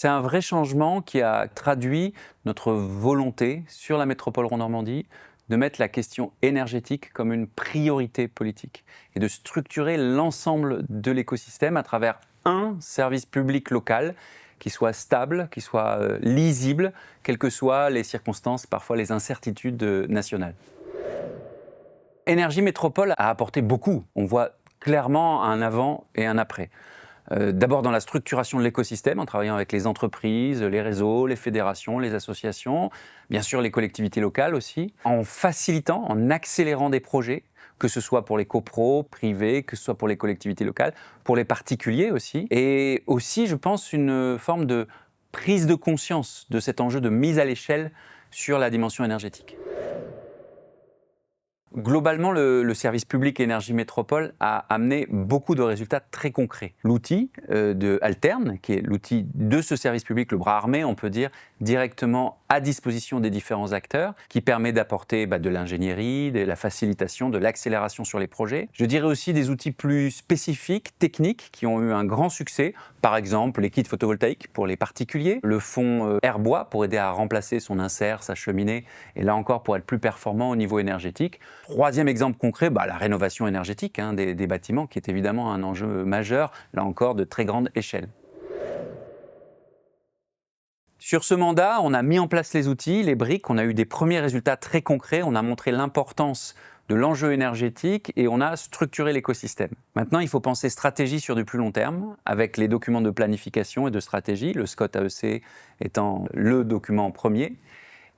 C'est un vrai changement qui a traduit notre volonté sur la métropole Rouen-Normandie de mettre la question énergétique comme une priorité politique et de structurer l'ensemble de l'écosystème à travers un service public local qui soit stable, qui soit lisible, quelles que soient les circonstances, parfois les incertitudes nationales. Énergie Métropole a apporté beaucoup. On voit clairement un avant et un après. D'abord dans la structuration de l'écosystème, en travaillant avec les entreprises, les réseaux, les fédérations, les associations, bien sûr les collectivités locales aussi, en facilitant, en accélérant des projets, que ce soit pour les copros, privés, que ce soit pour les collectivités locales, pour les particuliers aussi, et aussi, je pense, une forme de prise de conscience de cet enjeu de mise à l'échelle sur la dimension énergétique. Globalement, le service public Énergie Métropole a amené beaucoup de résultats très concrets. L'outil de Alterne, qui est l'outil de ce service public, le bras armé, on peut dire, directement à disposition des différents acteurs, qui permet d'apporter de l'ingénierie, de la facilitation, de l'accélération sur les projets. Je dirais aussi des outils plus spécifiques, techniques, qui ont eu un grand succès. Par exemple, les kits photovoltaïques pour les particuliers, le fonds Airbois pour aider à remplacer son insert, sa cheminée, et là encore pour être plus performant au niveau énergétique. Troisième exemple concret, la rénovation énergétique des bâtiments, qui est évidemment un enjeu majeur, là encore de très grande échelle. Sur ce mandat, on a mis en place les outils, les briques, on a eu des premiers résultats très concrets, on a montré l'importance de l'enjeu énergétique et on a structuré l'écosystème. Maintenant, il faut penser stratégie sur du plus long terme, avec les documents de planification et de stratégie, le SCOT AEC étant le document premier.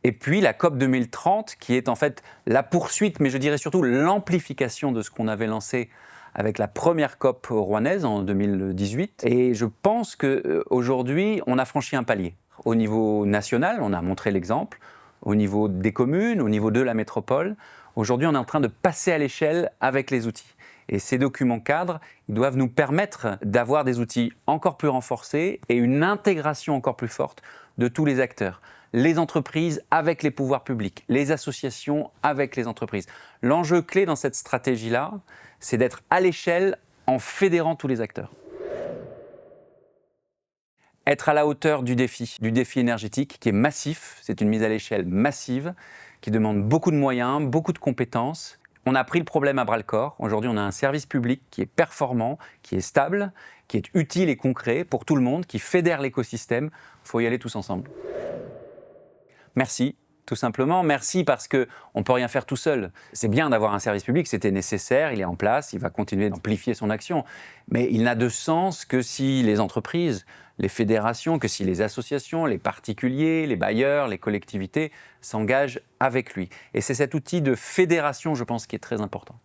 Et puis la COP 2030, qui est en fait la poursuite, mais je dirais surtout l'amplification de ce qu'on avait lancé avec la première COP rouennaise en 2018. Et je pense qu'aujourd'hui, on a franchi un palier. Au niveau national, on a montré l'exemple, au niveau des communes, au niveau de la métropole. Aujourd'hui, on est en train de passer à l'échelle avec les outils. Et ces documents cadres, ils doivent nous permettre d'avoir des outils encore plus renforcés et une intégration encore plus forte de tous les acteurs. Les entreprises avec les pouvoirs publics, les associations avec les entreprises. L'enjeu clé dans cette stratégie-là, c'est d'être à l'échelle en fédérant tous les acteurs. Être à la hauteur du défi énergétique qui est massif, c'est une mise à l'échelle massive, qui demande beaucoup de moyens, beaucoup de compétences. On a pris le problème à bras-le-corps. Aujourd'hui, on a un service public qui est performant, qui est stable, qui est utile et concret pour tout le monde, qui fédère l'écosystème. Il faut y aller tous ensemble. Merci, tout simplement. Merci parce qu'on ne peut rien faire tout seul. C'est bien d'avoir un service public, c'était nécessaire, il est en place, il va continuer d'amplifier son action. Mais il n'a de sens que si les entreprises, les fédérations, que si les associations, les particuliers, les bailleurs, les collectivités s'engagent avec lui. Et c'est cet outil de fédération, je pense, qui est très important.